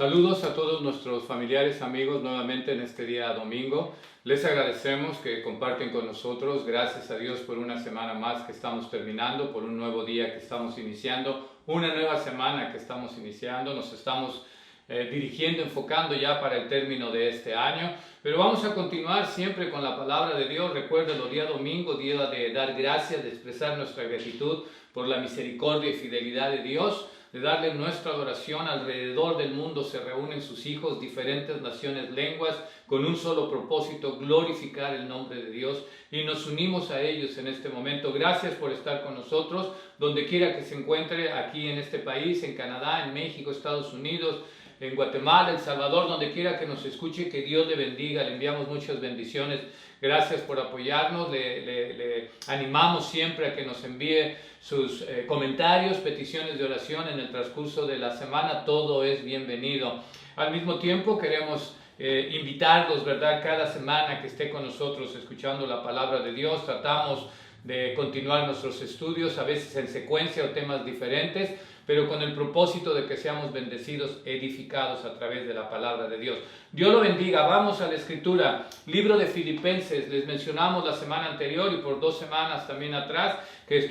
Saludos a todos nuestros familiares, amigos, nuevamente en este día domingo. Les agradecemos que comparten con nosotros. Gracias a Dios por una semana más que estamos terminando, por un nuevo día que estamos iniciando, una nueva semana que estamos iniciando. Nos estamos dirigiendo, enfocando ya para el término de este año. Pero vamos a continuar siempre con la palabra de Dios. Recuerden, el día domingo, día de dar gracias, de expresar nuestra gratitud por la misericordia y fidelidad de Dios, de darle nuestra adoración. Alrededor del mundo se reúnen sus hijos, diferentes naciones, lenguas, con un solo propósito: glorificar el nombre de Dios, y nos unimos a ellos en este momento. Gracias por estar con nosotros, donde quiera que se encuentre, aquí en este país, en Canadá, en México, Estados Unidos, en Guatemala, El Salvador, donde quiera que nos escuche. Que Dios le bendiga, le enviamos muchas bendiciones. Gracias por apoyarnos, le animamos siempre a que nos envíe sus comentarios, peticiones de oración en el transcurso de la semana. Todo es bienvenido. Al mismo tiempo queremos invitarlos, ¿verdad?, cada semana que esté con nosotros escuchando la palabra de Dios. Tratamos de continuar nuestros estudios, a veces en secuencia o temas diferentes, pero con el propósito de que seamos bendecidos, edificados a través de la palabra de Dios. Dios lo bendiga. Vamos a la escritura, libro de Filipenses. Les mencionamos la semana anterior y por 2 semanas también atrás que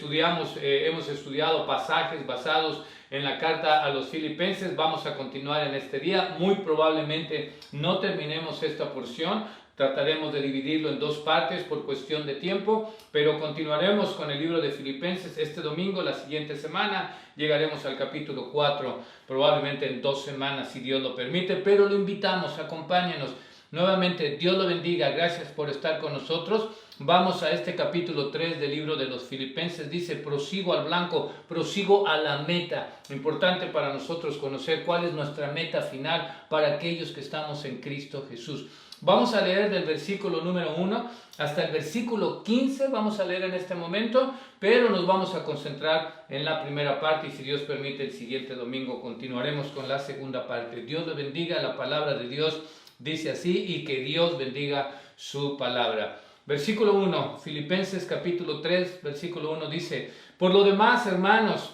hemos estudiado pasajes basados en la carta a los Filipenses. Vamos a continuar en este día. Muy probablemente no terminemos esta porción. Trataremos de dividirlo en 2 partes por cuestión de tiempo, pero continuaremos con el libro de Filipenses este domingo. La siguiente semana llegaremos al capítulo 4, probablemente en 2 semanas, si Dios lo permite, pero lo invitamos, acompáñenos. Nuevamente, Dios lo bendiga, gracias por estar con nosotros. Vamos a este capítulo 3 del libro de los Filipenses. Dice: prosigo al blanco, prosigo a la meta. Importante para nosotros conocer cuál es nuestra meta final para aquellos que estamos en Cristo Jesús. Vamos a leer del versículo número 1 hasta el versículo 15, vamos a leer en este momento, pero nos vamos a concentrar en la primera parte y, si Dios permite, el siguiente domingo continuaremos con la segunda parte. Dios le bendiga. La palabra de Dios dice así, y que Dios bendiga su palabra. Versículo 1, Filipenses capítulo 3, versículo 1 dice: por lo demás, hermanos,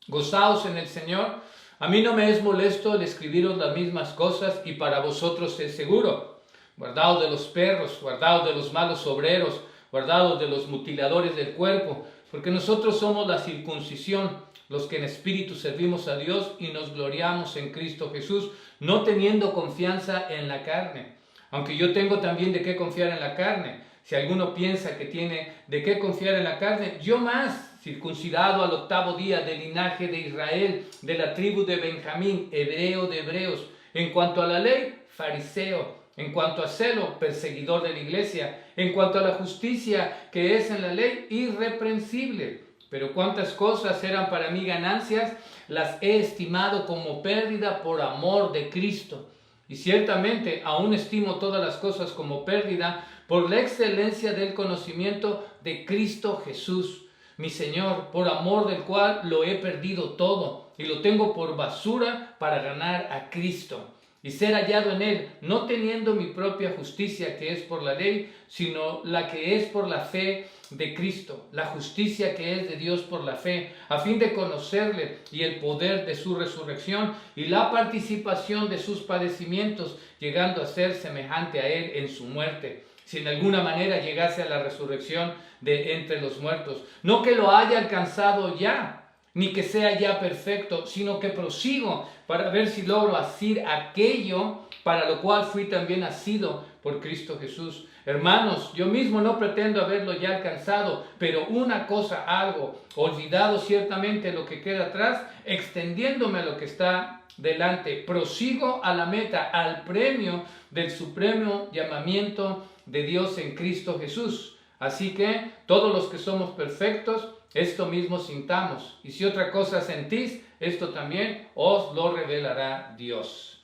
gozaos en el Señor. A mí no me es molesto el escribiros las mismas cosas, y para vosotros es seguro. Guardaos de los perros, guardaos de los malos obreros, guardaos de los mutiladores del cuerpo, porque nosotros somos la circuncisión, los que en espíritu servimos a Dios y nos gloriamos en Cristo Jesús, no teniendo confianza en la carne. Aunque yo tengo también de qué confiar en la carne. Si alguno piensa que tiene de qué confiar en la carne, yo más, circuncidado al 8º día, del linaje de Israel, de la tribu de Benjamín, hebreo de hebreos, en cuanto a la ley, fariseo, en cuanto a celo, perseguidor de la iglesia, en cuanto a la justicia que es en la ley, irreprensible. Pero cuántas cosas eran para mí ganancias, las he estimado como pérdida por amor de Cristo. Y ciertamente aún estimo todas las cosas como pérdida por la excelencia del conocimiento de Cristo Jesús, mi Señor, por amor del cual lo he perdido todo y lo tengo por basura para ganar a Cristo y ser hallado en Él, no teniendo mi propia justicia que es por la ley, sino la que es por la fe de Cristo, la justicia que es de Dios por la fe, a fin de conocerle y el poder de su resurrección y la participación de sus padecimientos, llegando a ser semejante a Él en su muerte, si en alguna manera llegase a la resurrección de entre los muertos. No que lo haya alcanzado ya, ni que sea ya perfecto, sino que prosigo para ver si logro asir aquello para lo cual fui también asido por Cristo Jesús. Hermanos, yo mismo no pretendo haberlo ya alcanzado, pero una cosa hago, olvidado ciertamente lo que queda atrás, extendiéndome a lo que está delante, prosigo a la meta, al premio del supremo llamamiento de Dios en Cristo Jesús. Así que todos los que somos perfectos, esto mismo sintamos, y si otra cosa sentís, esto también os lo revelará Dios.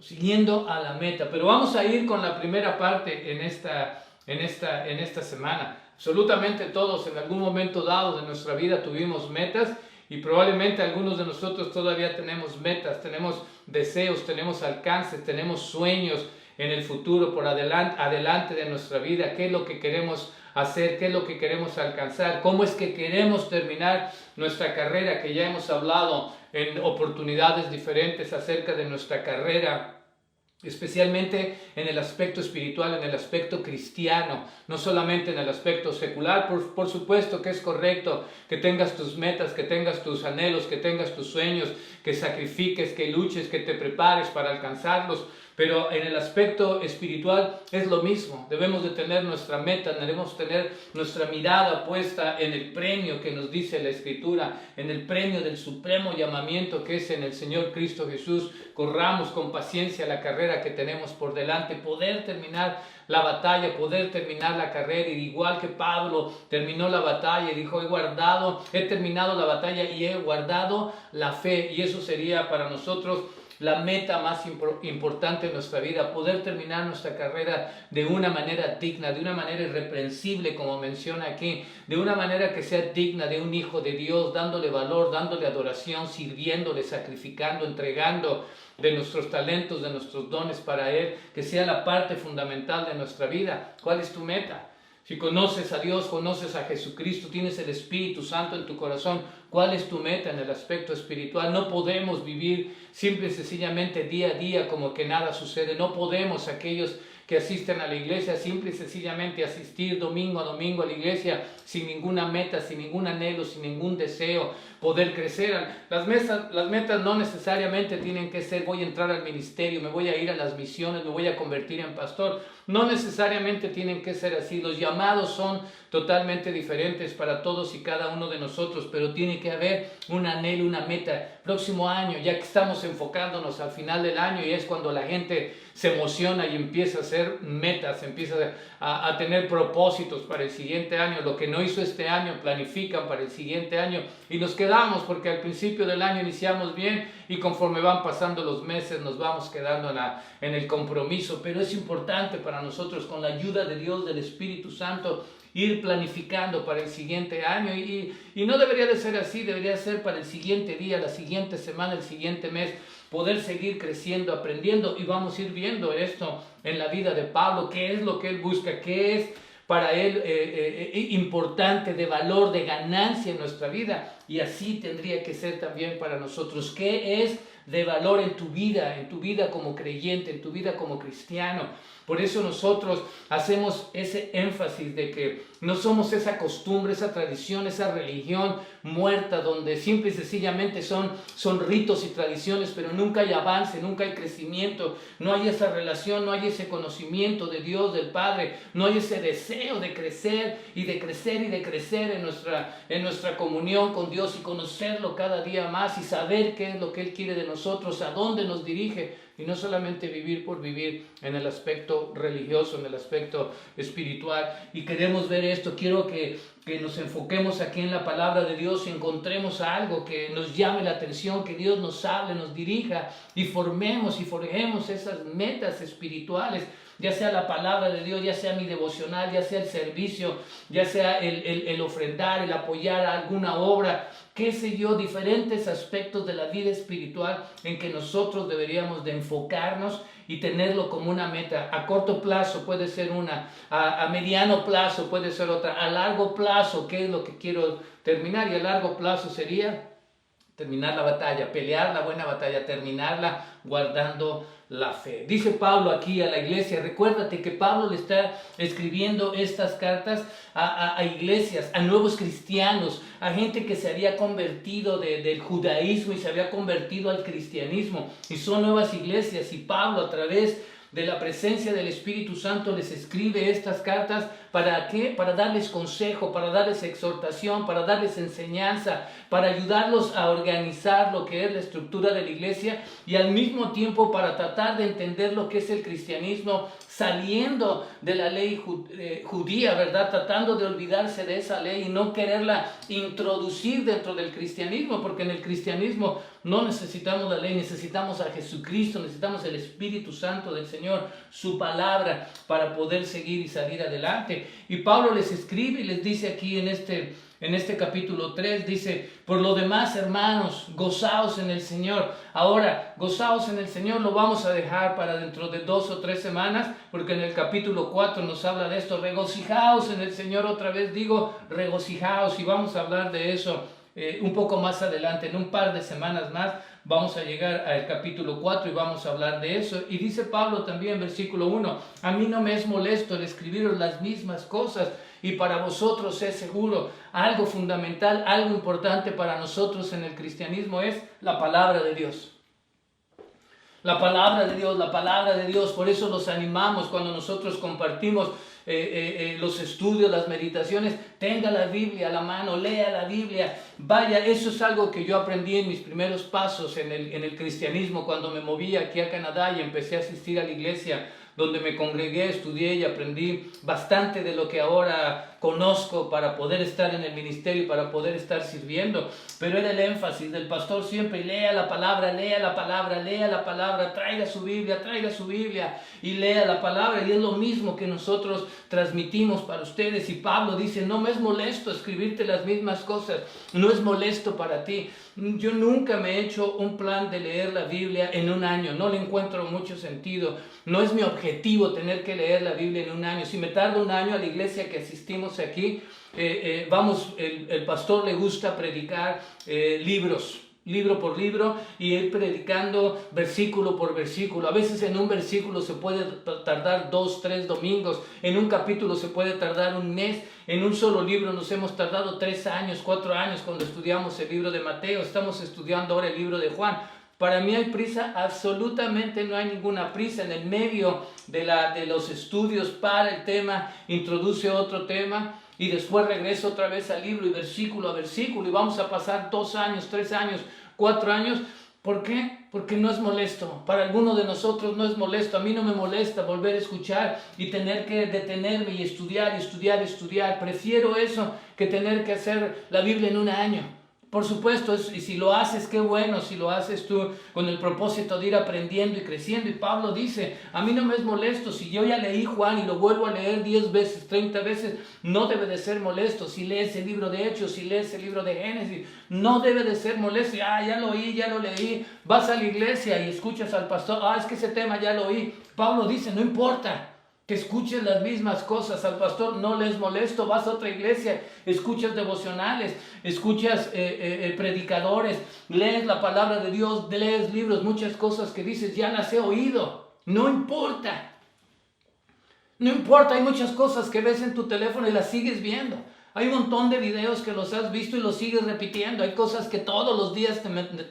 Siguiendo a la meta, pero vamos a ir con la primera parte en esta semana. Absolutamente todos en algún momento dado de nuestra vida tuvimos metas, y probablemente algunos de nosotros todavía tenemos metas, tenemos deseos, tenemos alcances, tenemos sueños en el futuro por adelante de nuestra vida. ¿Qué es lo que queremos hacer, qué es lo que queremos alcanzar, cómo es que queremos terminar nuestra carrera, que ya hemos hablado en oportunidades diferentes acerca de nuestra carrera, especialmente en el aspecto espiritual, en el aspecto cristiano, no solamente en el aspecto secular. Por supuesto que es correcto que tengas tus metas, que tengas tus anhelos, que tengas tus sueños, que sacrifiques, que luches, que te prepares para alcanzarlos, pero en el aspecto espiritual es lo mismo. Debemos de tener nuestra meta, debemos tener nuestra mirada puesta en el premio que nos dice la Escritura, en el premio del supremo llamamiento que es en el Señor Cristo Jesús. Corramos con paciencia la carrera que tenemos por delante, poder terminar la batalla, poder terminar la carrera. Y igual que Pablo terminó la batalla y dijo, he terminado la batalla y he guardado la fe. Y eso sería para nosotros la meta más importante en nuestra vida, poder terminar nuestra carrera de una manera digna, de una manera irreprensible, como menciona aquí, de una manera que sea digna de un hijo de Dios, dándole valor, dándole adoración, sirviéndole, sacrificando, entregando de nuestros talentos, de nuestros dones para Él, que sea la parte fundamental de nuestra vida. ¿Cuál es tu meta? Si conoces a Dios, conoces a Jesucristo, tienes el Espíritu Santo en tu corazón, ¿cuál es tu meta en el aspecto espiritual? No podemos vivir simple y sencillamente día a día como que nada sucede. No podemos, aquellos que asisten a la iglesia, simple y sencillamente asistir domingo a domingo a la iglesia sin ninguna meta, sin ningún anhelo, sin ningún deseo, poder crecer. Las metas no necesariamente tienen que ser voy a entrar al ministerio, me voy a ir a las misiones, me voy a convertir en pastor. No necesariamente tienen que ser así. Los llamados son totalmente diferentes para todos y cada uno de nosotros, pero tiene que haber un anhelo, una meta. Próximo año, ya que estamos enfocándonos al final del año, y es cuando la gente se emociona y empieza a hacer metas, empieza a tener propósitos para el siguiente año. Lo que no hizo este año, planifican para el siguiente año, y nos quedamos porque al principio del año iniciamos bien y conforme van pasando los meses nos vamos quedando en el compromiso. Pero es importante para nosotros, con la ayuda de Dios, del Espíritu Santo, ir planificando para el siguiente año, y no debería de ser así, debería ser para el siguiente día, la siguiente semana, el siguiente mes, poder seguir creciendo, aprendiendo. Y vamos a ir viendo esto en la vida de Pablo, qué es lo que él busca, qué es para él importante, de valor, de ganancia en nuestra vida, y así tendría que ser también para nosotros. ¿Qué es de valor en tu vida como creyente, en tu vida como cristiano? Por eso nosotros hacemos ese énfasis de que no somos esa costumbre, esa tradición, esa religión muerta donde simple y sencillamente son ritos y tradiciones, pero nunca hay avance, nunca hay crecimiento, no hay esa relación, no hay ese conocimiento de Dios, del Padre, no hay ese deseo de crecer y de crecer y de crecer en nuestra comunión con Dios y conocerlo cada día más y saber qué es lo que Él quiere de nosotros, a dónde nos dirige. Y no solamente vivir por vivir en el aspecto religioso, en el aspecto espiritual. Y queremos ver esto. Quiero que nos enfoquemos aquí en la palabra de Dios y encontremos algo que nos llame la atención, que Dios nos hable, nos dirija y forjemos esas metas espirituales, ya sea la palabra de Dios, ya sea mi devocional, ya sea el servicio, ya sea el ofrendar, el apoyar a alguna obra, qué sé yo, diferentes aspectos de la vida espiritual en que nosotros deberíamos de enfocarnos y tenerlo como una meta. A corto plazo puede ser una, a mediano plazo puede ser otra, a largo plazo, ¿qué es lo que quiero terminar? Y a largo plazo sería terminar la batalla, pelear la buena batalla, terminarla guardando la fe. Dice Pablo aquí a la iglesia, recuérdate que Pablo le está escribiendo estas cartas a iglesias, a nuevos cristianos, a gente que se había convertido del judaísmo y se había convertido al cristianismo, y son nuevas iglesias, y Pablo, a través de la presencia del Espíritu Santo, les escribe estas cartas. ¿Para qué? Para darles consejo, para darles exhortación, para darles enseñanza, para ayudarlos a organizar lo que es la estructura de la iglesia, y al mismo tiempo para tratar de entender lo que es el cristianismo, saliendo de la ley judía, ¿verdad? Tratando de olvidarse de esa ley y no quererla introducir dentro del cristianismo, porque en el cristianismo no necesitamos la ley, necesitamos a Jesucristo, necesitamos el Espíritu Santo del Señor, su palabra, para poder seguir y salir adelante. Y Pablo les escribe y les dice aquí en en este capítulo 3, dice: por lo demás, hermanos, gozaos en el Señor. Ahora, gozaos en el Señor lo vamos a dejar para dentro de 2 o 3 semanas, porque en el capítulo 4 nos habla de esto. Regocijaos en el Señor, otra vez digo, regocijaos, y vamos a hablar de eso un poco más adelante, en un par de semanas más. Vamos a llegar al capítulo 4 y vamos a hablar de eso. Y dice Pablo también, versículo 1, a mí no me es molesto el escribiros las mismas cosas, y para vosotros es seguro. Algo fundamental, algo importante para nosotros en el cristianismo es la palabra de Dios. La palabra de Dios, la palabra de Dios. Por eso los animamos cuando nosotros compartimos los estudios, las meditaciones. Tenga la Biblia a la mano, lea la Biblia. Vaya, eso es algo que yo aprendí en mis primeros pasos en el cristianismo, cuando me moví aquí a Canadá y empecé a asistir a la iglesia, donde me congregué, estudié y aprendí bastante de lo que ahora conozco para poder estar en el ministerio y para poder estar sirviendo. Pero era el énfasis del pastor siempre: lea la palabra, lea la palabra, lea la palabra, traiga su Biblia y lea la palabra. Y es lo mismo que nosotros transmitimos para ustedes. Y Pablo dice: no me es molesto escribirte las mismas cosas, no es molesto para ti. Yo nunca me he hecho un plan de leer la Biblia en un año, no le encuentro mucho sentido. No es mi objetivo tener que leer la Biblia en un año. Si me tardo un año, a la iglesia que asistimos aquí, el pastor le gusta predicar libro por libro, y ir predicando versículo por versículo. A veces en un versículo se puede tardar 2, 3 domingos, en un capítulo se puede tardar un mes, en un solo libro nos hemos tardado 3 años, 4 años cuando estudiamos el libro de Mateo, estamos estudiando ahora el libro de Juan. Para mí hay prisa, absolutamente no hay ninguna prisa. En el medio de los estudios para el tema, introduce otro tema, y después regreso otra vez al libro y versículo a versículo, y vamos a pasar 2 años, 3 años, 4 años. ¿Por qué? Porque no es molesto. Para algunos de nosotros no es molesto. A mí no me molesta volver a escuchar y tener que detenerme y estudiar. Prefiero eso que tener que hacer la Biblia en un año. Por supuesto, y si lo haces, qué bueno, si lo haces tú con el propósito de ir aprendiendo y creciendo. Y Pablo dice: a mí no me es molesto. Si yo ya leí Juan y lo vuelvo a leer 10 veces, 30 veces, no debe de ser molesto. Si lees el libro de Hechos, si lees el libro de Génesis, no debe de ser molesto. Ya lo oí, ya lo leí. Vas a la iglesia y escuchas al pastor: es que ese tema ya lo oí. Pablo dice: no importa que escuches las mismas cosas, al pastor no le es molesto. Vas a otra iglesia, escuchas devocionales, escuchas predicadores, lees la palabra de Dios, lees libros, muchas cosas que dices: ya las he oído. No importa, hay muchas cosas que ves en tu teléfono y las sigues viendo. Hay un montón de videos que los has visto y los sigues repitiendo. Hay cosas que todos los días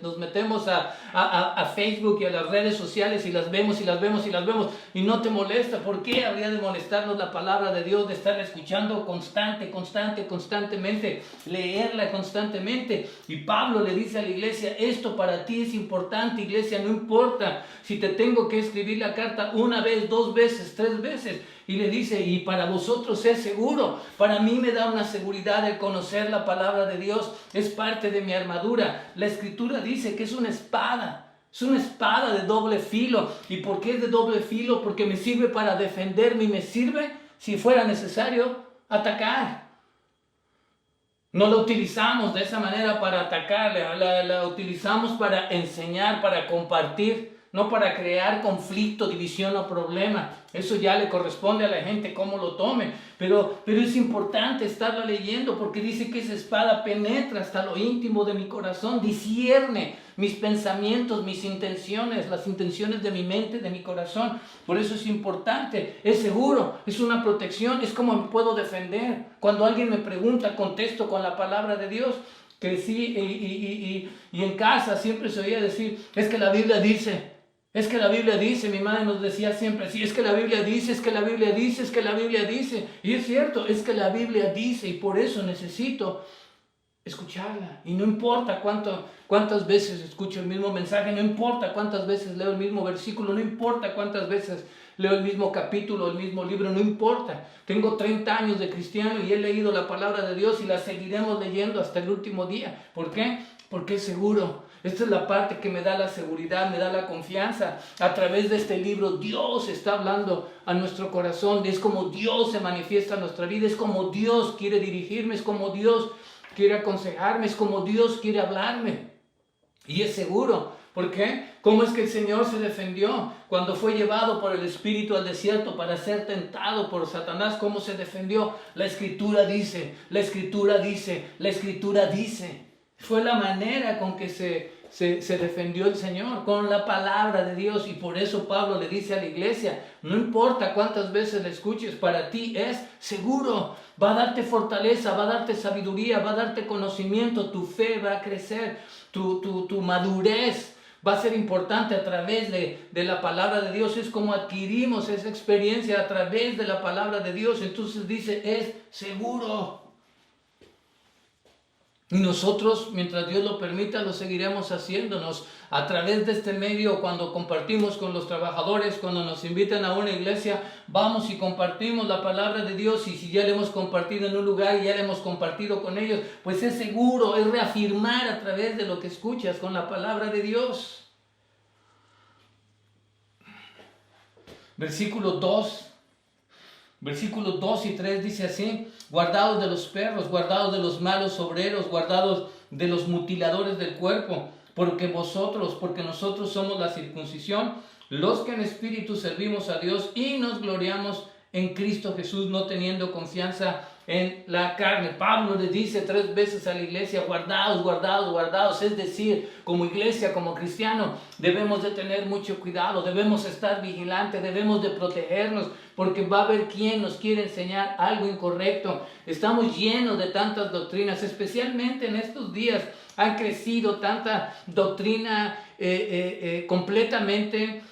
nos metemos a Facebook y a las redes sociales, y las vemos y no te molesta. ¿Por qué habría de molestarnos la palabra de Dios, de estar escuchando constantemente, leerla constantemente? Y Pablo le dice a la iglesia: esto para ti es importante, iglesia. No importa si te tengo que escribir la carta 1 vez, 2 veces, 3 veces. Y le dice: y para vosotros es seguro. Para mí me da una seguridad el conocer la palabra de Dios. Es parte de mi armadura. La Escritura dice que es una espada. Es una espada de doble filo. ¿Y por qué es de doble filo? Porque me sirve para defenderme, y me sirve, si fuera necesario, atacar. No la utilizamos de esa manera para atacar. La utilizamos para enseñar, para compartir, no para crear conflicto, división o problema. Eso ya le corresponde a la gente cómo lo tome. Pero es importante estarla leyendo, porque dice que esa espada penetra hasta lo íntimo de mi corazón, discierne mis pensamientos, mis intenciones, las intenciones de mi mente, de mi corazón. Por eso es importante, es seguro, es una protección, es como me puedo defender. Cuando alguien me pregunta, contesto con la palabra de Dios. Crecí y en casa siempre se oía decir: es que la Biblia dice. Es que la Biblia dice. Mi madre nos decía siempre: sí, es que la Biblia dice, es que la Biblia dice, es que la Biblia dice. Y es cierto, es que la Biblia dice, y por eso necesito escucharla. Y no importa cuántas veces escucho el mismo mensaje, no importa cuántas veces leo el mismo versículo, no importa cuántas veces leo el mismo capítulo, el mismo libro, no importa. Tengo 30 años de cristiano y he leído la palabra de Dios, y la seguiremos leyendo hasta el último día. ¿Por qué? Porque es seguro. Esta es la parte que me da la seguridad, me da la confianza. A través de este libro Dios está hablando a nuestro corazón. Es como Dios se manifiesta en nuestra vida, es como Dios quiere dirigirme, es como Dios quiere aconsejarme, es como Dios quiere hablarme. Y es seguro. ¿Por qué? ¿Cómo es que el Señor se defendió cuando fue llevado por el Espíritu al desierto para ser tentado por Satanás? ¿Cómo se defendió? La Escritura dice, la Escritura dice, la Escritura dice. Fue la manera con que se defendió el Señor, con la palabra de Dios. Y por eso Pablo le dice a la iglesia, no importa cuántas veces la escuches, para ti es seguro. Va a darte fortaleza, va a darte sabiduría, va a darte conocimiento, tu fe va a crecer, tu madurez va a ser importante a través de la palabra de Dios. Es como adquirimos esa experiencia a través de la palabra de Dios. Entonces dice, es seguro. Y nosotros, mientras Dios lo permita, lo seguiremos haciéndonos a través de este medio. Cuando compartimos con los trabajadores, cuando nos invitan a una iglesia, vamos y compartimos la palabra de Dios. Y si ya le hemos compartido en un lugar y ya le hemos compartido con ellos, pues es seguro, es reafirmar a través de lo que escuchas con la palabra de Dios. Versículos 2 y 3 dice así: guardados de los perros, guardados de los malos obreros, guardados de los mutiladores del cuerpo, porque nosotros somos la circuncisión, los que en espíritu servimos a Dios y nos gloriamos en Cristo Jesús, no teniendo confianza en la carne. Pablo le dice 3 veces a la iglesia, guardados, guardados, guardados. Es decir, como iglesia, como cristiano, debemos de tener mucho cuidado, debemos estar vigilantes, debemos de protegernos, porque va a haber quien nos quiere enseñar algo incorrecto. Estamos llenos de tantas doctrinas, especialmente en estos días. Ha crecido tanta doctrina completamente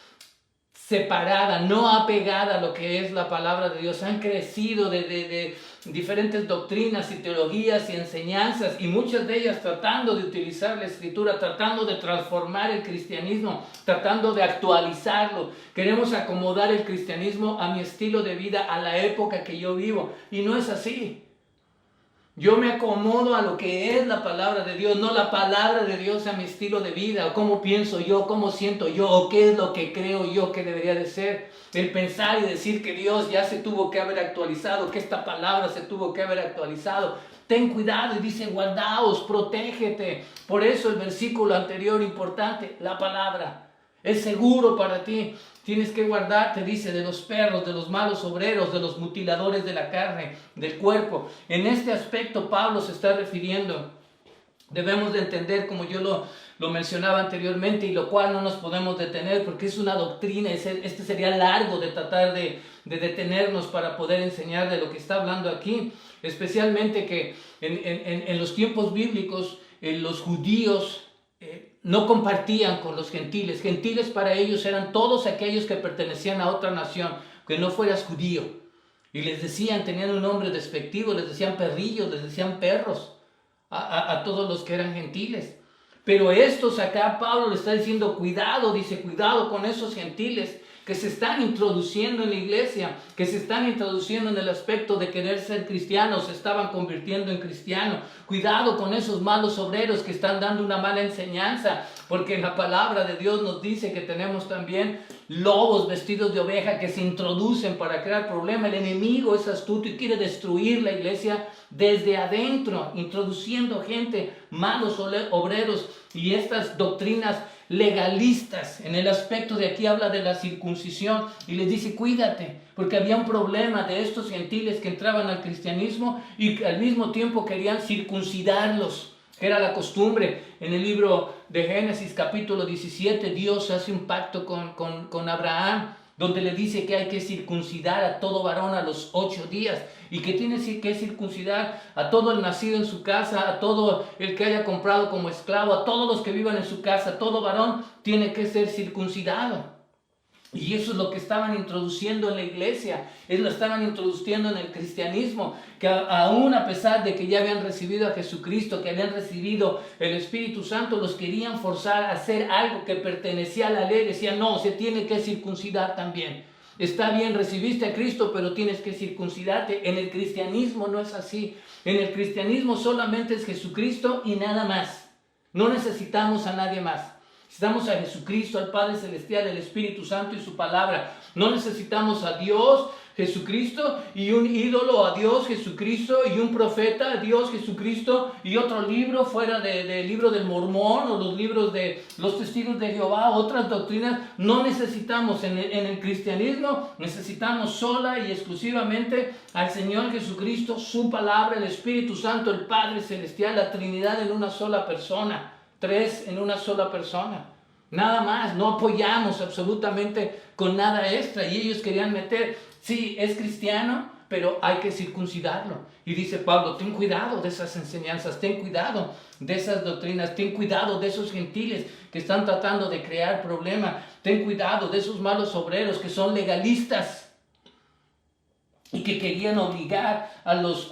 separada, no apegada a lo que es la palabra de Dios. Han crecido de diferentes doctrinas y teologías y enseñanzas, y muchas de ellas tratando de utilizar la Escritura, tratando de transformar el cristianismo, tratando de actualizarlo. Queremos acomodar el cristianismo a mi estilo de vida, a la época que yo vivo, y no es así. Yo me acomodo a lo que es la palabra de Dios, no la palabra de Dios a mi estilo de vida, o cómo pienso yo, cómo siento yo, o qué es lo que creo yo que debería de ser. El pensar y decir que Dios ya se tuvo que haber actualizado, que esta palabra se tuvo que haber actualizado. Ten cuidado, y dice, guardaos, protégete. Por eso el versículo anterior importante, la palabra. Es seguro para ti. Tienes que guardarte, dice, de los perros, de los malos obreros, de los mutiladores de la carne, del cuerpo. En este aspecto Pablo se está refiriendo. Debemos de entender, como yo lo mencionaba anteriormente, y lo cual no nos podemos detener porque es una doctrina. Este sería largo de tratar de detenernos para poder enseñar de lo que está hablando aquí. Especialmente que en los tiempos bíblicos los judíos no compartían con los gentiles. Gentiles para ellos eran todos aquellos que pertenecían a otra nación, que no fueras judío. Y les decían, tenían un nombre despectivo, les decían perrillos, les decían perros a todos los que eran gentiles. Pero estos acá, Pablo le está diciendo, cuidado, dice, cuidado con esos gentiles que se están introduciendo en la iglesia, que se están introduciendo en el aspecto de querer ser cristianos, se estaban convirtiendo en cristianos. Cuidado con esos malos obreros que están dando una mala enseñanza, porque la palabra de Dios nos dice que tenemos también lobos vestidos de oveja que se introducen para crear problemas. El enemigo es astuto y quiere destruir la iglesia desde adentro, introduciendo gente, malos obreros y estas doctrinas legalistas. En el aspecto de aquí habla de la circuncisión y les dice, cuídate, porque había un problema de estos gentiles que entraban al cristianismo y que al mismo tiempo querían circuncidarlos, que era la costumbre. En el libro de Génesis capítulo 17, Dios hace un pacto con Abraham, donde le dice que hay que circuncidar a todo varón a los 8 días, y que tiene que circuncidar a todo el nacido en su casa, a todo el que haya comprado como esclavo, a todos los que vivan en su casa. Todo varón tiene que ser circuncidado. Y eso es lo que estaban introduciendo en la iglesia, lo estaban introduciendo en el cristianismo, que aún a pesar de que ya habían recibido a Jesucristo, que habían recibido el Espíritu Santo, los querían forzar a hacer algo que pertenecía a la ley. Decían, no, se tiene que circuncidar también. Está bien, recibiste a Cristo, pero tienes que circuncidarte. En el cristianismo no es así. En el cristianismo solamente es Jesucristo y nada más. No necesitamos a nadie más. Necesitamos a Jesucristo, al Padre Celestial, el Espíritu Santo y su palabra. No necesitamos a Dios. Jesucristo y un ídolo a Dios Jesucristo y un profeta a Dios Jesucristo y otro libro fuera del libro del Mormón o los libros de los testigos de Jehová, otras doctrinas. No necesitamos en el cristianismo, necesitamos sola y exclusivamente al Señor Jesucristo, su palabra, el Espíritu Santo, el Padre Celestial, la Trinidad en una sola persona, 3 en una sola persona. Nada más, no apoyamos absolutamente con nada extra. Y ellos querían meter, sí, es cristiano, pero hay que circuncidarlo. Y dice Pablo, ten cuidado de esas enseñanzas, ten cuidado de esas doctrinas, ten cuidado de esos gentiles que están tratando de crear problemas, ten cuidado de esos malos obreros que son legalistas y que querían obligar a los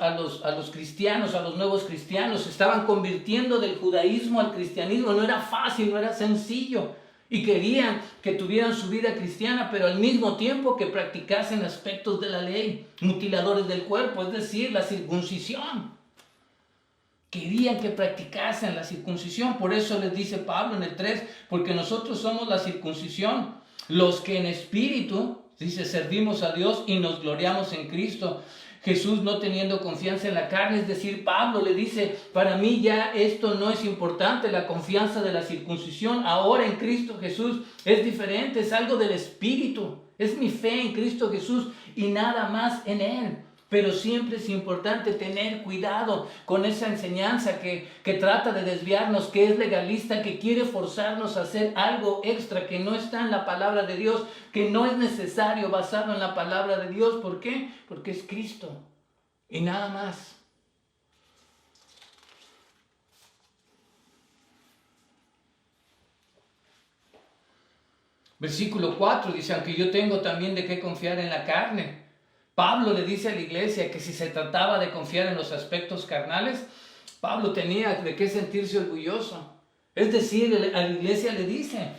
cristianos, a los nuevos cristianos. Se estaban convirtiendo del judaísmo al cristianismo. No era fácil, no era sencillo. Y querían que tuvieran su vida cristiana, pero al mismo tiempo que practicasen aspectos de la ley, mutiladores del cuerpo, es decir, la circuncisión. Querían que practicasen la circuncisión. Por eso les dice Pablo en el 3, porque nosotros somos la circuncisión, los que en espíritu, dice, servimos a Dios y nos gloriamos en Cristo Jesús, no teniendo confianza en la carne. Es decir, Pablo le dice, para mí ya esto no es importante, la confianza de la circuncisión. Ahora en Cristo Jesús es diferente, es algo del Espíritu. Es mi fe en Cristo Jesús y nada más en Él. Pero siempre es importante tener cuidado con esa enseñanza que trata de desviarnos, que es legalista, que quiere forzarnos a hacer algo extra que no está en la palabra de Dios, que no es necesario basado en la palabra de Dios. ¿Por qué? Porque es Cristo y nada más. Versículo 4 dice, aunque yo tengo también de qué confiar en la carne. Pablo le dice a la iglesia que si se trataba de confiar en los aspectos carnales, Pablo tenía de qué sentirse orgulloso. Es decir, a la iglesia le dice,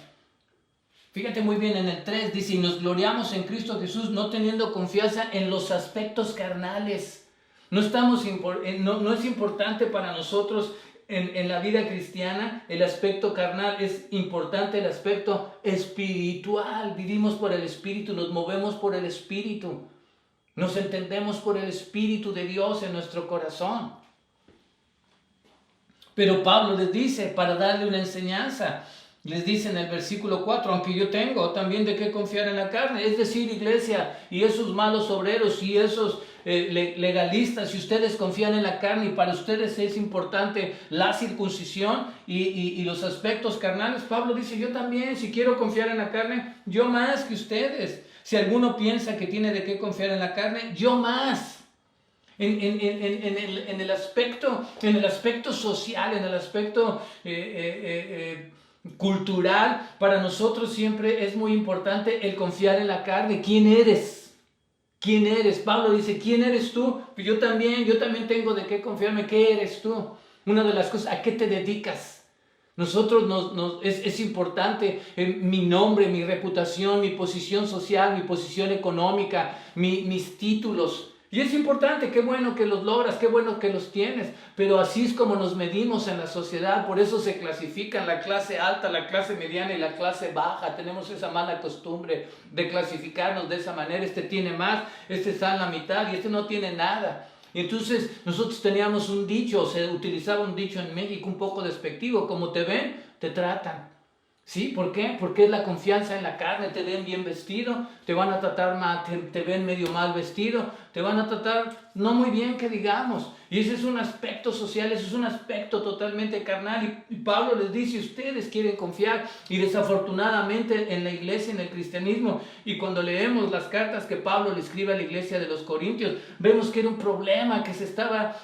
fíjate muy bien en el 3, dice, y nos gloriamos en Cristo Jesús, no teniendo confianza en los aspectos carnales. No es importante para nosotros en la vida cristiana el aspecto carnal, es importante el aspecto espiritual. Vivimos por el Espíritu, nos movemos por el Espíritu. Nos entendemos por el Espíritu de Dios en nuestro corazón. Pero Pablo les dice, para darle una enseñanza, les dice en el versículo 4, aunque yo tengo también de qué confiar en la carne. Es decir, iglesia, y esos malos obreros y esos legalistas, si ustedes confían en la carne y para ustedes es importante la circuncisión y los aspectos carnales, Pablo dice, yo también, si quiero confiar en la carne, yo más que ustedes. Si alguno piensa que tiene de qué confiar en la carne, yo más. En el aspecto social, en el aspecto cultural, para nosotros siempre es muy importante el confiar en la carne. ¿Quién eres? ¿Quién eres? Pablo dice, ¿quién eres tú? Pues yo también tengo de qué confiarme. ¿Qué eres tú? Una de las cosas, ¿a qué te dedicas? Nosotros es importante mi nombre, mi reputación, mi posición social, mi posición económica, mis títulos. Y es importante, qué bueno que los logras, qué bueno que los tienes. Pero así es como nos medimos en la sociedad. Por eso se clasifican la clase alta, la clase mediana y la clase baja. Tenemos esa mala costumbre de clasificarnos de esa manera. Este tiene más, este está en la mitad y este no tiene nada. Y entonces nosotros teníamos un dicho, se utilizaba un dicho en México un poco despectivo, como te ven, te tratan. ¿Sí? ¿Por qué? Porque es la confianza en la carne, te ven bien vestido, te van a tratar mal, te ven medio mal vestido, te van a tratar no muy bien que digamos. Y ese es un aspecto social, ese es un aspecto totalmente carnal. Y Pablo les dice, ustedes quieren confiar. Y desafortunadamente en la iglesia, en el cristianismo, y cuando leemos las cartas que Pablo le escribe a la iglesia de los Corintios, vemos que era un problema que se estaba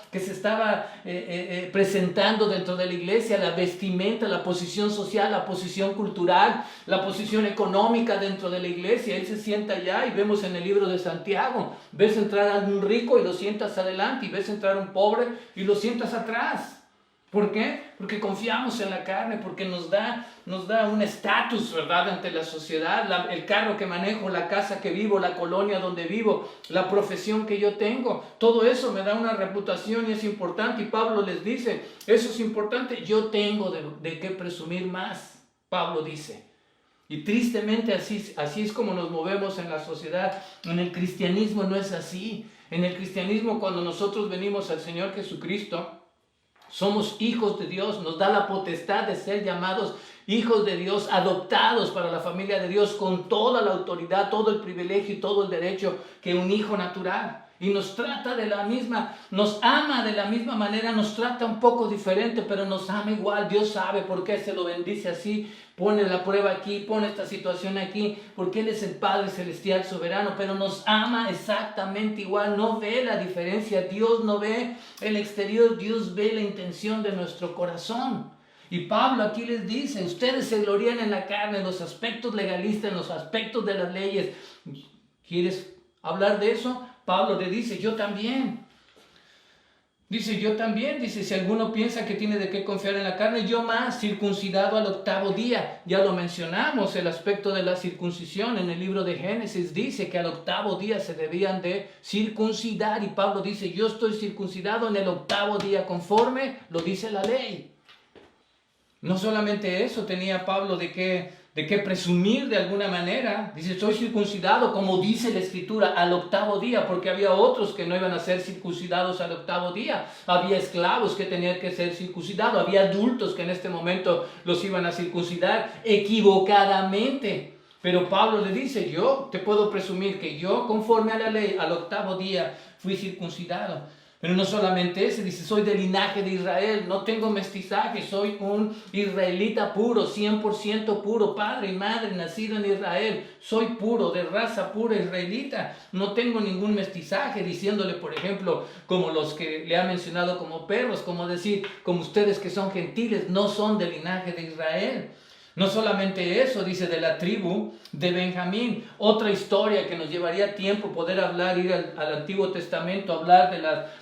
presentando dentro de la iglesia, la vestimenta, la posición social, la posición cultural, la posición económica dentro de la iglesia. Él se sienta allá y vemos en el libro de Santiago, ves entrar a un rico y lo sientas adelante y ves entrar a un pobre y lo sientas atrás. ¿Por qué? Porque confiamos en la carne, porque nos da un estatus, ¿verdad?, ante la sociedad, el carro que manejo, la casa que vivo, la colonia donde vivo, la profesión que yo tengo. Todo eso me da una reputación y es importante. Y Pablo les dice, eso es importante, yo tengo de qué presumir más. Pablo dice, Y tristemente así es como nos movemos en la sociedad. En el cristianismo no es así. En el cristianismo, cuando nosotros venimos al Señor Jesucristo, somos hijos de Dios, nos da la potestad de ser llamados hijos de Dios, adoptados para la familia de Dios, con toda la autoridad, todo el privilegio y todo el derecho que un hijo natural. Y nos trata de la misma, nos ama de la misma manera, nos trata un poco diferente, pero nos ama igual. Dios sabe por qué se lo bendice así, pone la prueba aquí, pone esta situación aquí, porque Él es el Padre Celestial Soberano, pero nos ama exactamente igual, no ve la diferencia. Dios no ve el exterior, Dios ve la intención de nuestro corazón. Y Pablo aquí les dice, ustedes se glorían en la carne, en los aspectos legalistas, en los aspectos de las leyes. ¿Quieres hablar de eso? Pablo le dice, yo también. Dice, si alguno piensa que tiene de qué confiar en la carne, yo más, circuncidado al 8º día. Ya lo mencionamos, el aspecto de la circuncisión en el libro de Génesis dice que al 8º día se debían de circuncidar. Y Pablo dice, yo estoy circuncidado en el 8º día conforme lo dice la ley. No solamente eso tenía Pablo de qué presumir de alguna manera. Dice, soy circuncidado como dice la Escritura al 8º día, porque había otros que no iban a ser circuncidados al 8º día. Había esclavos que tenían que ser circuncidados, había adultos que en este momento los iban a circuncidar equivocadamente. Pero Pablo le dice, yo te puedo presumir que yo conforme a la ley al 8º día fui circuncidado. Pero no solamente ese, dice, soy del linaje de Israel, no tengo mestizaje, soy un israelita puro, 100% puro, padre y madre, nacido en Israel, soy puro, de raza pura israelita, no tengo ningún mestizaje, diciéndole, por ejemplo, como los que le ha mencionado como perros, como decir, como ustedes que son gentiles, no son del linaje de Israel. No solamente eso, dice, de la tribu de Benjamín. Otra historia que nos llevaría tiempo poder hablar, ir al Antiguo Testamento, hablar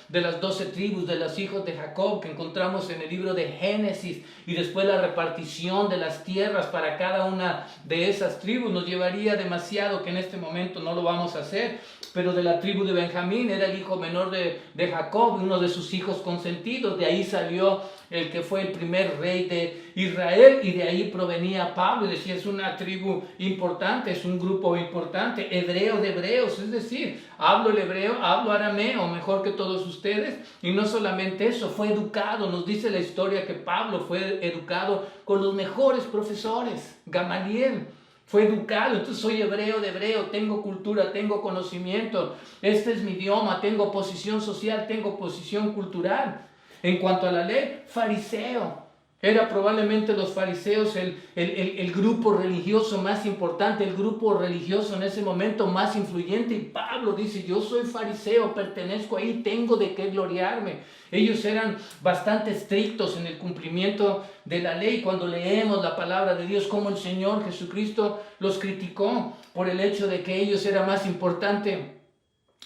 de las 12 tribus, de los hijos de Jacob que encontramos en el libro de Génesis, y después la repartición de las tierras para cada una de esas tribus. Nos llevaría demasiado, que en este momento no lo vamos a hacer, pero de la tribu de Benjamín era el hijo menor de Jacob, uno de sus hijos consentidos. De ahí salió el que fue el primer rey de Israel, y de ahí provenía Pablo, y decía, es una tribu importante, es un grupo importante, hebreo de hebreos, es decir, hablo el hebreo, hablo arameo, mejor que todos ustedes. Y no solamente eso, fue educado, nos dice la historia que Pablo fue educado con los mejores profesores, Gamaliel. Fue educado, entonces soy hebreo de hebreo, tengo cultura, tengo conocimiento, este es mi idioma, tengo posición social, tengo posición cultural. En cuanto a la ley, fariseo. Era probablemente los fariseos el grupo religioso más importante, el grupo religioso en ese momento más influyente. Y Pablo dice, yo soy fariseo, pertenezco ahí, tengo de qué gloriarme. Ellos eran bastante estrictos en el cumplimiento de la ley. Cuando leemos la palabra de Dios, como el Señor Jesucristo los criticó por el hecho de que ellos era más importante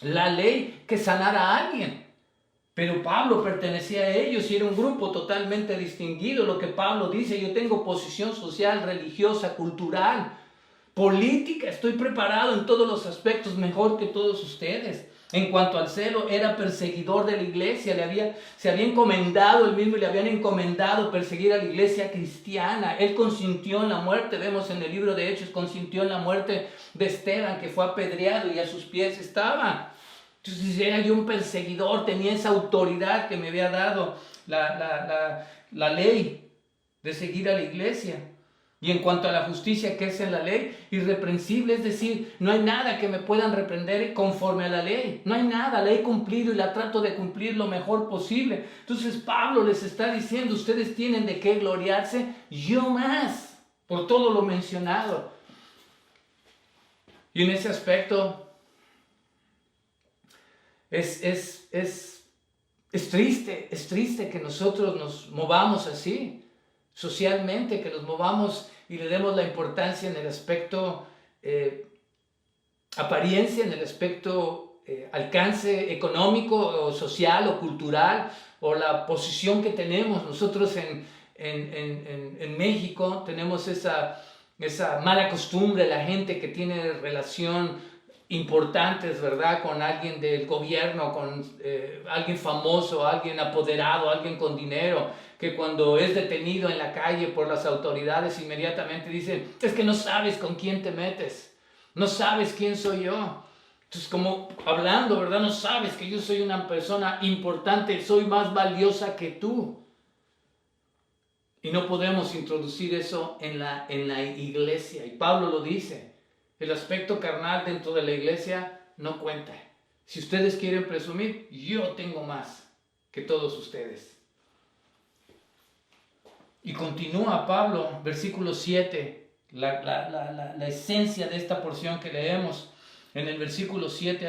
la ley que sanar a alguien. Pero Pablo pertenecía a ellos y era un grupo totalmente distinguido. Lo que Pablo dice, yo tengo posición social, religiosa, cultural, política, estoy preparado en todos los aspectos mejor que todos ustedes. En cuanto al celo, era perseguidor de la iglesia, se había encomendado él mismo y le habían encomendado perseguir a la iglesia cristiana. Él consintió en la muerte, vemos en el libro de Hechos, consintió en la muerte de Esteban, que fue apedreado y a sus pies estaba. Entonces era yo un perseguidor, tenía esa autoridad que me había dado la ley de seguir a la iglesia. Y en cuanto a la justicia que es en la ley, irreprensible, es decir, no hay nada que me puedan reprender conforme a la ley. No hay nada, la he cumplido y la trato de cumplir lo mejor posible. Entonces Pablo les está diciendo, ustedes tienen de qué gloriarse, yo más, por todo lo mencionado. Y en ese aspecto es triste que nosotros nos movamos así, socialmente, que nos movamos y le demos la importancia en el aspecto apariencia, en el aspecto alcance económico o social o cultural, o la posición que tenemos. Nosotros en México tenemos esa mala costumbre, la gente que tiene relación importantes, ¿verdad? Con alguien del gobierno, con alguien famoso, alguien apoderado, alguien con dinero, que cuando es detenido en la calle por las autoridades inmediatamente dicen, es que no sabes con quién te metes, no sabes quién soy yo. Entonces, como hablando, ¿verdad? No sabes que yo soy una persona importante, soy más valiosa que tú. Y no podemos introducir eso en la iglesia. Y Pablo lo dice, el aspecto carnal dentro de la iglesia no cuenta. Si ustedes quieren presumir, yo tengo más que todos ustedes. Y continúa Pablo, versículo 7, la esencia de esta porción que leemos. En el versículo 7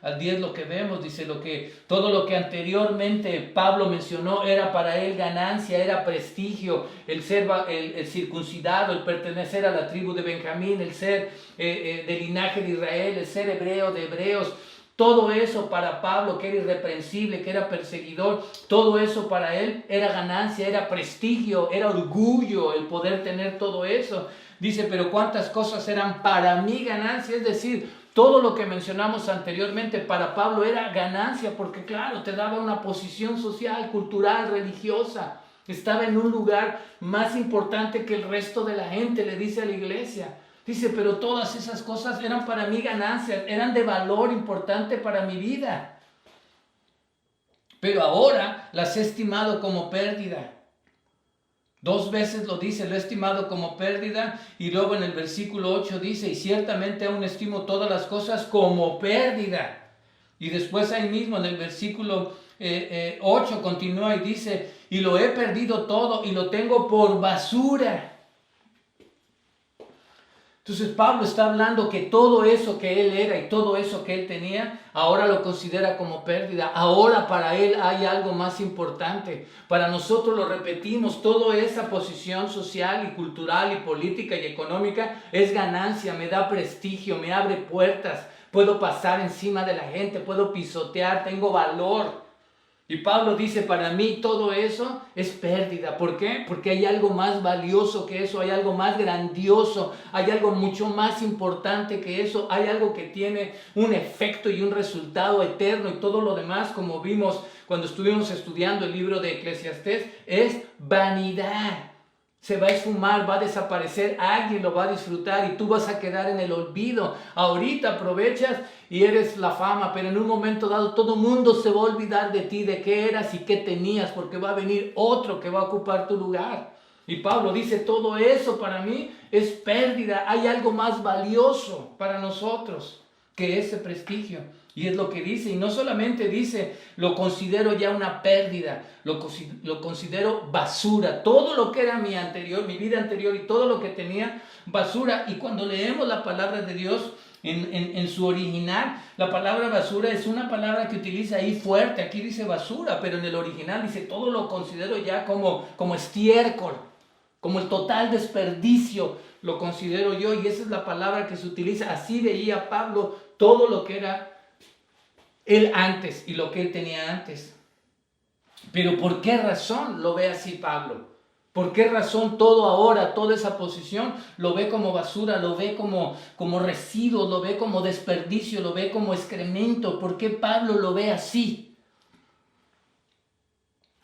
al 10 lo que vemos, dice todo lo que anteriormente Pablo mencionó era para él ganancia, era prestigio, el ser el circuncidado, el pertenecer a la tribu de Benjamín, el ser del linaje de Israel, el ser hebreo de hebreos. Todo eso para Pablo, que era irreprensible, que era perseguidor, todo eso para él era ganancia, era prestigio, era orgullo el poder tener todo eso. Dice, pero cuántas cosas eran para mí ganancia, es decir, todo lo que mencionamos anteriormente para Pablo era ganancia, porque claro, te daba una posición social, cultural, religiosa. Estaba en un lugar más importante que el resto de la gente, le dice a la iglesia. Dice, pero todas esas cosas eran para mí ganancias, eran de valor importante para mi vida. Pero ahora las he estimado como pérdida. 2 veces lo dice, lo he estimado como pérdida, y luego en el versículo 8 dice, y ciertamente aún estimo todas las cosas como pérdida. Y después ahí mismo en el versículo 8 continúa y dice, y lo he perdido todo y lo tengo por basura. Entonces Pablo está hablando que todo eso que él era y todo eso que él tenía, ahora lo considera como pérdida. Ahora para él hay algo más importante. Para nosotros, lo repetimos, toda esa posición social y cultural y política y económica es ganancia, me da prestigio, me abre puertas. Puedo pasar encima de la gente, puedo pisotear, tengo valor. Y Pablo dice, para mí todo eso es pérdida. ¿Por qué? Porque hay algo más valioso que eso, hay algo más grandioso, hay algo mucho más importante que eso, hay algo que tiene un efecto y un resultado eterno, y todo lo demás, como vimos cuando estuvimos estudiando el libro de Eclesiastés, es vanidad. Se va a esfumar, va a desaparecer, alguien lo va a disfrutar y tú vas a quedar en el olvido. Ahorita aprovechas y eres la fama, pero en un momento dado todo el mundo se va a olvidar de ti, de qué eras y qué tenías, porque va a venir otro que va a ocupar tu lugar. Y Pablo dice, todo eso para mí es pérdida, hay algo más valioso para nosotros que ese prestigio. Y es lo que dice, y no solamente dice, lo considero ya una pérdida, lo considero basura. Todo lo que era mi vida anterior y todo lo que tenía, basura. Y cuando leemos la palabra de Dios en su original, la palabra basura es una palabra que utiliza ahí fuerte. Aquí dice basura, pero en el original dice, todo lo considero ya como estiércol, como el total desperdicio, lo considero yo. Y esa es la palabra que se utiliza. Así veía Pablo todo lo que era él antes y lo que él tenía antes. Pero ¿por qué razón lo ve así Pablo? ¿Por qué razón todo ahora, toda esa posición, lo ve como basura, lo ve como residuo, lo ve como desperdicio, lo ve como excremento? ¿Por qué Pablo lo ve así?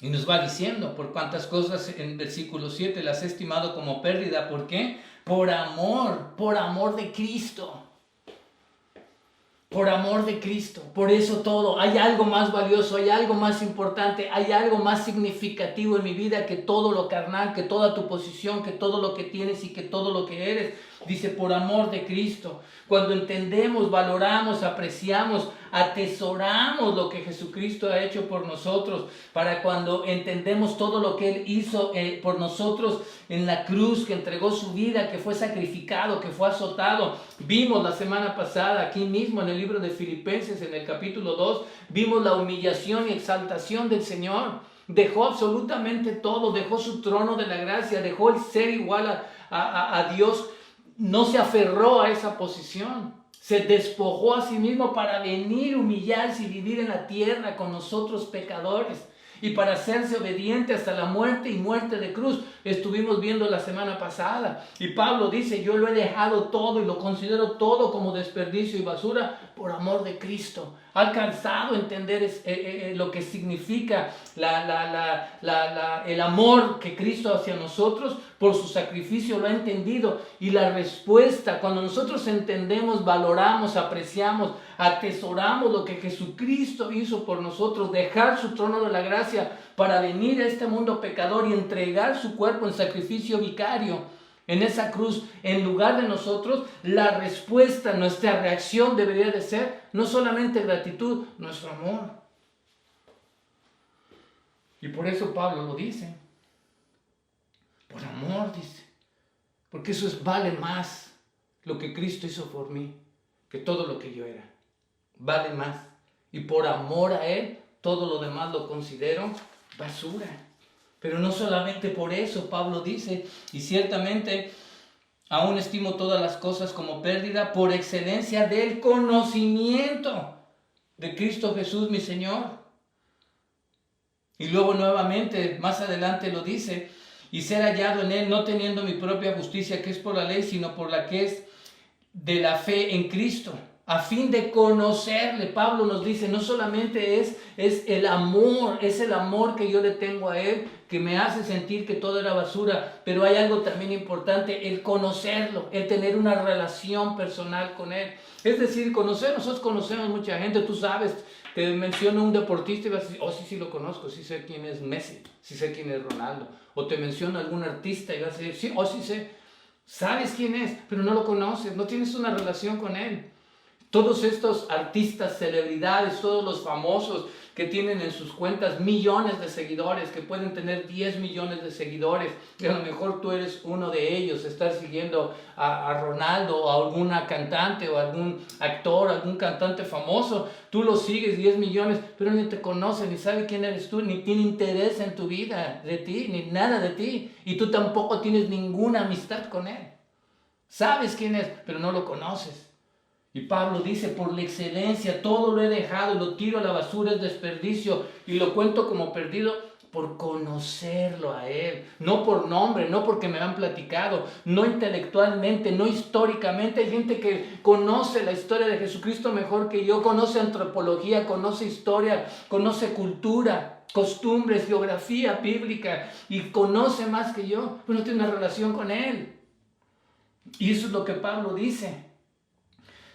Y nos va diciendo por cuántas cosas en versículo 7 las he estimado como pérdida. ¿Por qué? Por amor de Cristo. Por amor de Cristo, por eso todo. Hay algo más valioso, hay algo más importante, hay algo más significativo en mi vida que todo lo carnal, que toda tu posición, que todo lo que tienes y que todo lo que eres. Dice, por amor de Cristo. Cuando entendemos, valoramos, apreciamos, atesoramos lo que Jesucristo ha hecho por nosotros, para cuando entendemos todo lo que Él hizo por nosotros en la cruz, que entregó su vida, que fue sacrificado, que fue azotado. Vimos la semana pasada, aquí mismo en el libro de Filipenses, en el capítulo 2, vimos la humillación y exaltación del Señor. Dejó absolutamente todo, dejó su trono de la gracia, dejó el ser igual a Dios. No se aferró a esa posición, se despojó a sí mismo para venir, humillarse y vivir en la tierra con nosotros pecadores. y para hacerse obediente hasta la muerte y muerte de cruz. Estuvimos viendo la semana pasada. Y Pablo dice, yo lo he dejado todo y lo considero todo como desperdicio y basura por amor de Cristo. Ha alcanzado a entender lo que significa el amor que Cristo hacia nosotros por su sacrificio, lo ha entendido. Y la respuesta, cuando nosotros entendemos, valoramos, apreciamos, atesoramos lo que Jesucristo hizo por nosotros, dejar su trono de la gracia para venir a este mundo pecador y entregar su cuerpo en sacrificio vicario en esa cruz, en lugar de nosotros, la respuesta, nuestra reacción debería de ser no solamente gratitud, nuestro amor. Y por eso Pablo lo dice. Por amor, dice. Porque eso vale más lo que Cristo hizo por mí que todo lo que yo era. Vale más. Y por amor a Él, todo lo demás lo considero basura. Pero no solamente por eso, Pablo dice, y ciertamente aún estimo todas las cosas como pérdida por excelencia del conocimiento de Cristo Jesús mi Señor. Y luego nuevamente, más adelante lo dice, y ser hallado en Él, no teniendo mi propia justicia que es por la ley, sino por la que es de la fe en Cristo, a fin de conocerle. Pablo nos dice, no solamente es el amor que yo le tengo a Él, que me hace sentir que todo era basura, pero hay algo también importante, el conocerlo, el tener una relación personal con Él. Es decir, nosotros conocemos mucha gente, tú sabes, te menciono un deportista y vas a decir, oh sí lo conozco, sí sé quién es Messi, sí sé quién es Ronaldo. O te menciono algún artista y vas a decir, sí, sí sé, sabes quién es, pero no lo conoces, no tienes una relación con Él. Todos estos artistas, celebridades, todos los famosos que tienen en sus cuentas millones de seguidores, que pueden tener 10 millones de seguidores, y a lo mejor tú eres uno de ellos, estás siguiendo a Ronaldo, o a alguna cantante, o algún actor, algún cantante famoso, tú lo sigues 10 millones, pero ni te conoce, ni sabe quién eres tú, ni tiene interés en tu vida, de ti, ni nada de ti, y tú tampoco tienes ninguna amistad con él. Sabes quién es, pero no lo conoces. Y Pablo dice, por la excelencia, todo lo he dejado y lo tiro a la basura, es desperdicio, y lo cuento como perdido por conocerlo a Él, no por nombre, no porque me han platicado, no intelectualmente, no históricamente. Hay gente que conoce la historia de Jesucristo mejor que yo, conoce antropología, conoce historia, conoce cultura, costumbres, geografía bíblica, y conoce más que yo, pero no tiene una relación con Él. Y eso es lo que Pablo dice.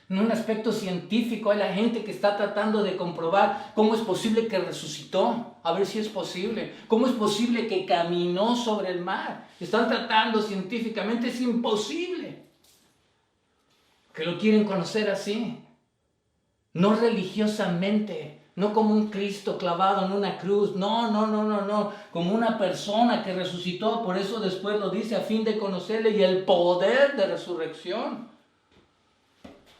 En un aspecto científico hay la gente que está tratando de comprobar cómo es posible que resucitó, a ver si es posible, cómo es posible que caminó sobre el mar. Están tratando científicamente, es imposible. Que lo quieren conocer así, no religiosamente, no como un Cristo clavado en una cruz, no, como una persona que resucitó. Por eso después lo dice, a fin de conocerle y el poder de resurrección.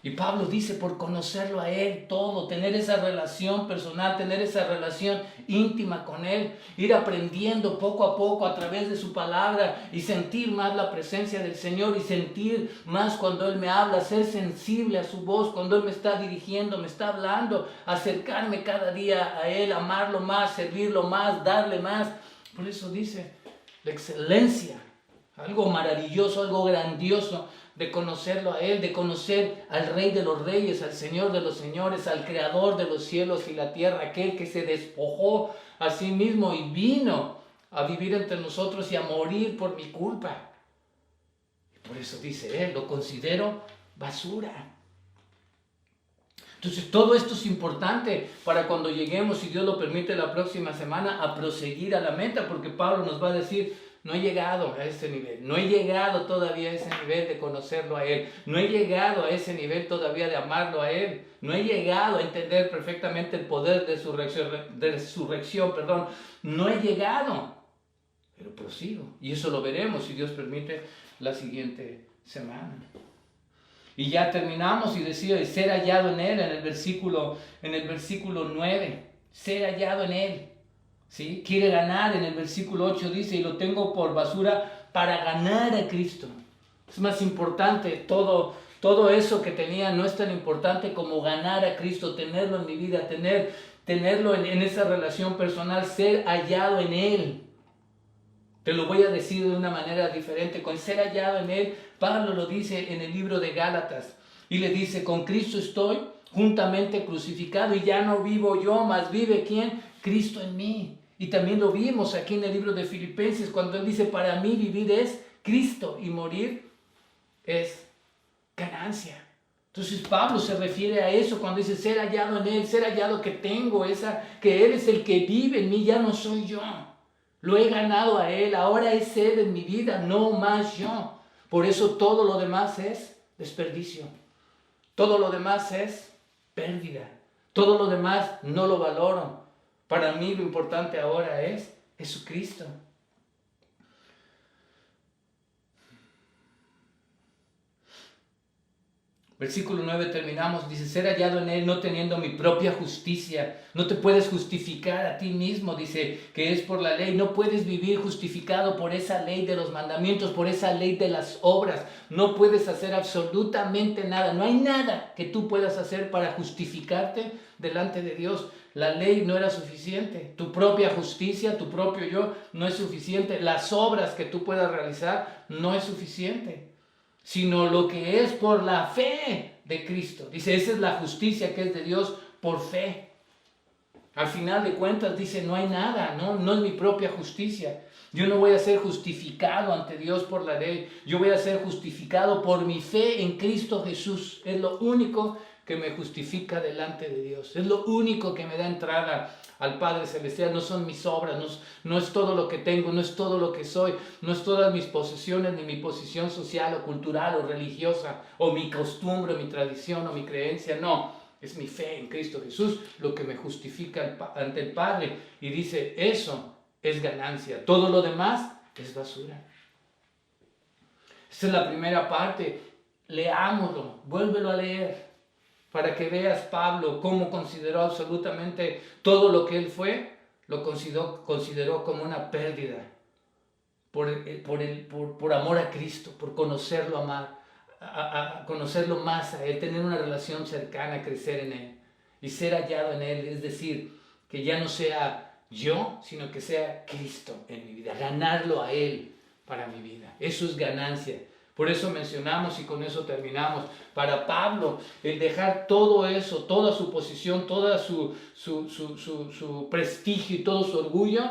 Y Pablo dice, por conocerlo a Él todo, tener esa relación personal, tener esa relación íntima con Él, ir aprendiendo poco a poco a través de su palabra y sentir más la presencia del Señor y sentir más cuando Él me habla, ser sensible a su voz, cuando Él me está dirigiendo, me está hablando, acercarme cada día a Él, amarlo más, servirlo más, darle más. Por eso dice, la excelencia, algo maravilloso, algo grandioso, de conocerlo a Él, de conocer al Rey de los Reyes, al Señor de los Señores, al Creador de los cielos y la tierra, aquel que se despojó a sí mismo y vino a vivir entre nosotros y a morir por mi culpa. Y por eso dice Él, lo considero basura. Entonces todo esto es importante para cuando lleguemos, si Dios lo permite, la próxima semana a proseguir a la meta, porque Pablo nos va a decir, no he llegado a ese nivel, no he llegado todavía a ese nivel de conocerlo a Él, no he llegado a ese nivel todavía de amarlo a Él, no he llegado a entender perfectamente el poder de resurrección, no he llegado, pero prosigo, y eso lo veremos, si Dios permite, la siguiente semana. Y ya terminamos y decía, ser hallado en Él, en el versículo 9, ser hallado en Él. ¿Sí? Quiere ganar, en el versículo 8 dice, y lo tengo por basura para ganar a Cristo. Es más importante, todo eso que tenía no es tan importante como ganar a Cristo, tenerlo en mi vida, tener tenerlo en esa relación personal, ser hallado en Él. Te lo voy a decir de una manera diferente. Con ser hallado en Él, Pablo lo dice en el libro de Gálatas. Y le dice, con Cristo estoy juntamente crucificado y ya no vivo yo, mas vive ¿quién? Cristo en mí. Y también lo vimos aquí en el libro de Filipenses, cuando él dice, para mí vivir es Cristo y morir es ganancia. Entonces Pablo se refiere a eso cuando dice ser hallado en Él, ser hallado que tengo, que Él es el que vive en mí, ya no soy yo. Lo he ganado a Él, ahora es Él en mi vida, no más yo. Por eso todo lo demás es desperdicio. Todo lo demás es pérdida. Todo lo demás no lo valoro. Para mí lo importante ahora es Jesucristo. Versículo 9 terminamos, dice, ser hallado en Él no teniendo mi propia justicia. No te puedes justificar a ti mismo, dice que es por la ley. No puedes vivir justificado por esa ley de los mandamientos, por esa ley de las obras. No puedes hacer absolutamente nada. No hay nada que tú puedas hacer para justificarte delante de Dios. La ley no era suficiente. Tu propia justicia, tu propio yo no es suficiente. Las obras que tú puedas realizar no es suficiente, sino lo que es por la fe de Cristo. Dice, esa es la justicia que es de Dios por fe. Al final de cuentas dice, no hay nada, no es mi propia justicia. Yo no voy a ser justificado ante Dios por la ley. Yo voy a ser justificado por mi fe en Cristo Jesús. Es lo único que me justifica delante de Dios. Es lo único que me da entrada al Padre Celestial. No son mis obras, no es todo lo que tengo, no es todo lo que soy, no es todas mis posesiones, ni mi posición social o cultural o religiosa, o mi costumbre, o mi tradición, o mi creencia. No, es mi fe en Cristo Jesús lo que me justifica ante el Padre. Y dice, eso es ganancia. Todo lo demás es basura. Esta es la primera parte. Leámoslo, vuélvelo a leer, para que veas Pablo cómo consideró absolutamente todo lo que él fue, lo consideró como una pérdida por amor a Cristo, por conocerlo, amar, a conocerlo más a Él, tener una relación cercana, crecer en Él y ser hallado en Él. Es decir, que ya no sea yo, sino que sea Cristo en mi vida, ganarlo a Él para mi vida. Eso es ganancia. Por eso mencionamos y con eso terminamos. Para Pablo, el dejar todo eso, toda su posición, toda su prestigio y todo su orgullo,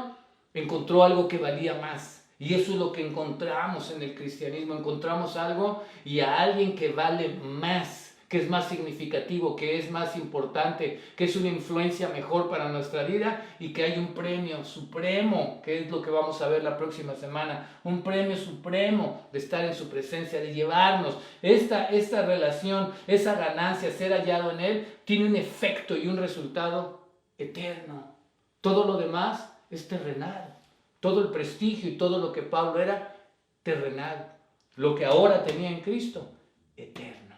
encontró algo que valía más. Y eso es lo que encontramos en el cristianismo. Encontramos algo y a alguien que vale más, que es más significativo, que es más importante, que es una influencia mejor para nuestra vida y que hay un premio supremo, que es lo que vamos a ver la próxima semana, un premio supremo de estar en su presencia, de llevarnos esta relación, esa ganancia, ser hallado en Él, tiene un efecto y un resultado eterno. Todo lo demás es terrenal, todo el prestigio y todo lo que Pablo era, terrenal. Lo que ahora tenía en Cristo, eterno.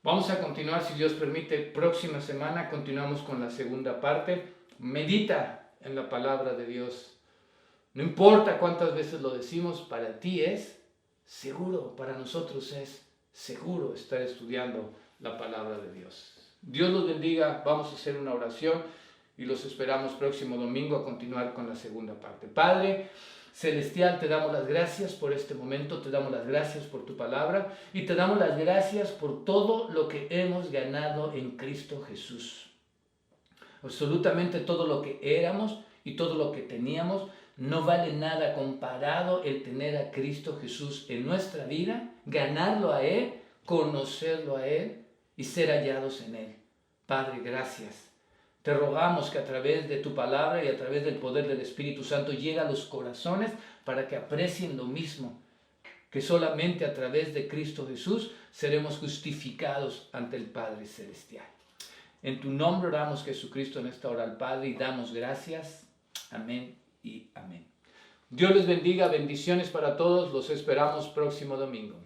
Vamos a continuar, si Dios permite, próxima semana continuamos con la segunda parte. Medita en la palabra de Dios. No importa cuántas veces lo decimos, para ti es seguro, para nosotros es seguro estar estudiando la palabra de Dios. Dios los bendiga, vamos a hacer una oración y los esperamos próximo domingo a continuar con la segunda parte. Padre Celestial, te damos las gracias por este momento, te damos las gracias por tu palabra y te damos las gracias por todo lo que hemos ganado en Cristo Jesús. Absolutamente todo lo que éramos y todo lo que teníamos no vale nada comparado el tener a Cristo Jesús en nuestra vida, ganarlo a Él, conocerlo a Él y ser hallados en Él. Padre, gracias. Te rogamos que a través de tu palabra y a través del poder del Espíritu Santo llegue a los corazones para que aprecien lo mismo, que solamente a través de Cristo Jesús seremos justificados ante el Padre Celestial. En tu nombre oramos, Jesucristo, en esta hora al Padre y damos gracias. Amén y amén. Dios les bendiga, bendiciones para todos, los esperamos próximo domingo.